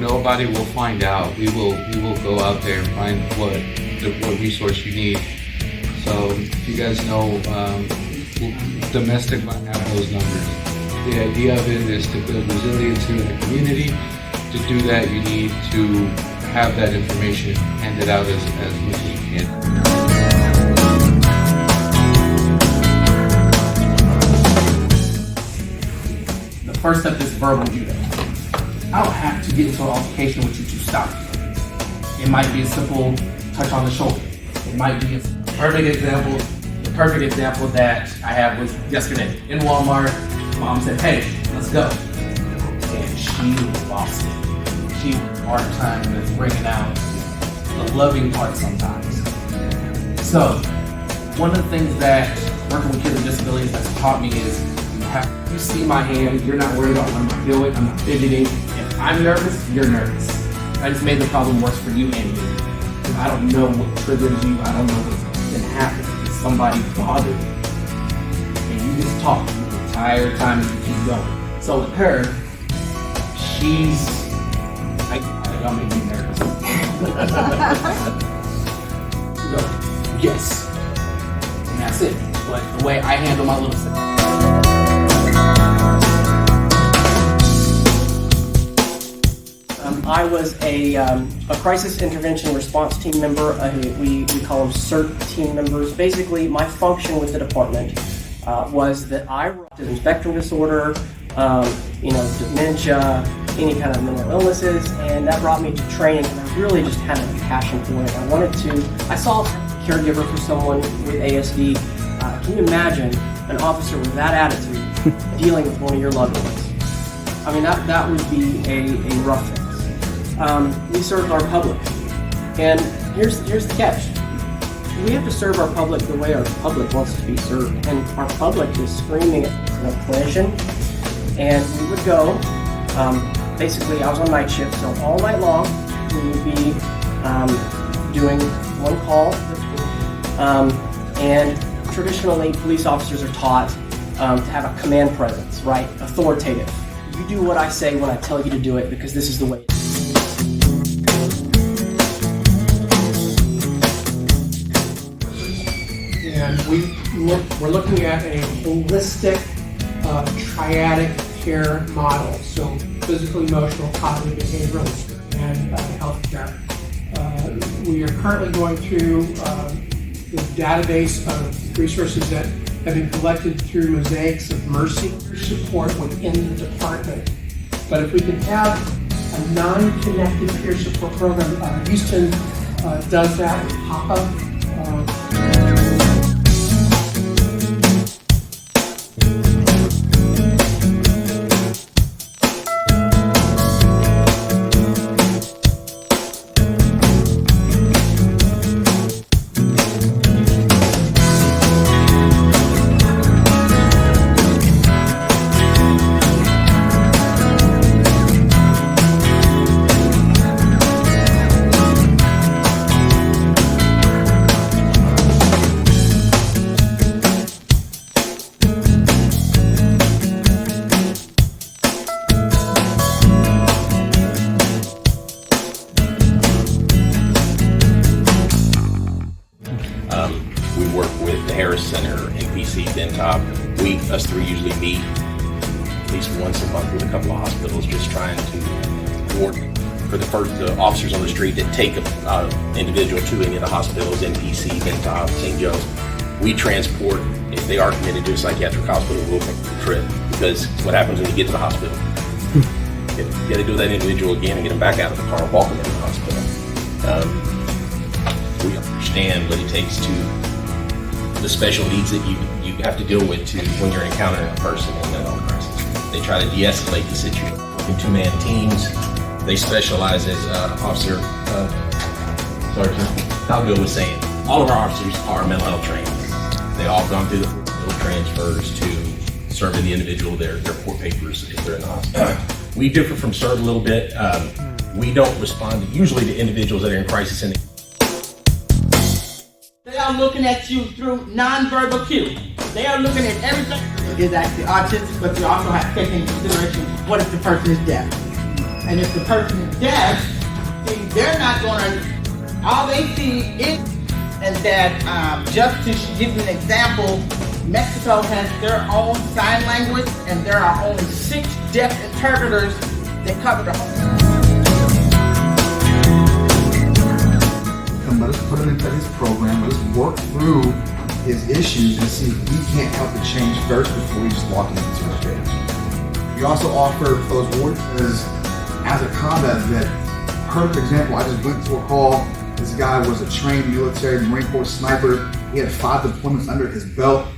know about it, we'll find out. We will go out there and find what resource you need. So if you guys know, domestic might have those numbers. The idea of it is to build resiliency in the community. To do that, you need to have that information handed out as much as you can. The first step is verbal judo. I don't have to get into an altercation with you to stop you. It might be a simple touch on the shoulder. It might be a perfect example. The perfect example that I had was yesterday in Walmart. Mom said, "Hey, let's go," and she lost it. She had a hard time with bringing out the loving part sometimes. So one of the things that working with kids with disabilities has taught me is you see my hand, you're not worried about what I'm doing, I'm not fidgeting. If I'm nervous, you're nervous. I just made the problem worse for you and me. I don't know what triggers you, I don't know what's been happening. Somebody bothered you. And you just talk the entire time and you keep going. So with her, y'all make me nervous. She goes, yes. And that's it. But the way I handle my little stuff. I was a crisis intervention response team member. We call them CERT team members. Basically, my function with the department was that I worked in spectrum disorder, dementia, any kind of mental illnesses, and that brought me to training, and I really just had a passion for it. I saw a caregiver for someone with ASD. Can you imagine an officer with that attitude dealing with one of your loved ones? I mean, that would be a rough thing. We serve our public, and here's the catch. We have to serve our public the way our public wants to be served, and our public is screaming at the clinician. And we would go, basically I was on night shift, so all night long we would be doing one call, and traditionally police officers are taught to have a command presence, right? Authoritative. You do what I say when I tell you to do it, because this is the way it is. And we're looking at a holistic, triadic care model. So physical, emotional, cognitive, behavioral, and healthcare. We are currently going through the database of resources that have been collected through mosaics of mercy support within the department. But if we can have a non-connected peer support program, Houston does that with pop-up. We work with the Harris Center, NPC, Dentop. Us three usually meet at least once a month with a couple of hospitals, just trying to coordinate for the officers on the street that take an individual to any of the hospitals, NPC, Dentop, St. Joe's. We transport, if they are committed to a psychiatric hospital, we'll take the trip, because what happens when you get to the hospital? You got to do that individual again and get them back out of the car and walk them into the hospital. We understand what it takes to the special needs that you have to deal with when you're encountering a person in mental crisis. They try to de-escalate the situation. In two-man teams, they specialize as Officer Sergeant Calgill was saying. All of our officers are mental health trained. They all gone through the transfers to serving the individual their court papers if they're in the hospital. We differ from CERT a little bit. We don't respond usually to individuals that are in crisis. They are looking at you through nonverbal cues. They are looking at everything. Is actually autistic, but you also have to take into consideration what if the person is deaf. And if the person is deaf, see, they're not gonna, all they see is, and that, just to give you an example, Mexico has their own sign language, and there are only 6 deaf interpreters that cover the whole. Let us put him into his program, let us work through his issues and see if we can't help the change first before we just walk into his stage. We also offer those voices as a combat vet. Perfect example, I just went to a call. This guy was a trained military Marine Corps sniper. He had 5 deployments under his belt.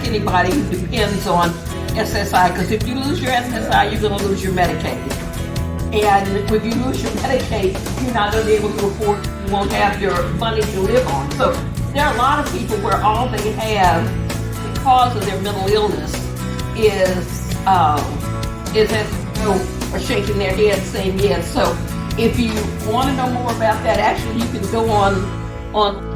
Anybody who depends on SSI, because if you lose your SSI, you're going to lose your Medicaid. And if you lose your Medicaid, you're not going to be able to afford, you won't have your money to live on. So there are a lot of people where all they have, because of their mental illness, is that are shaking their head saying yes. So if you want to know more about that, actually you can go on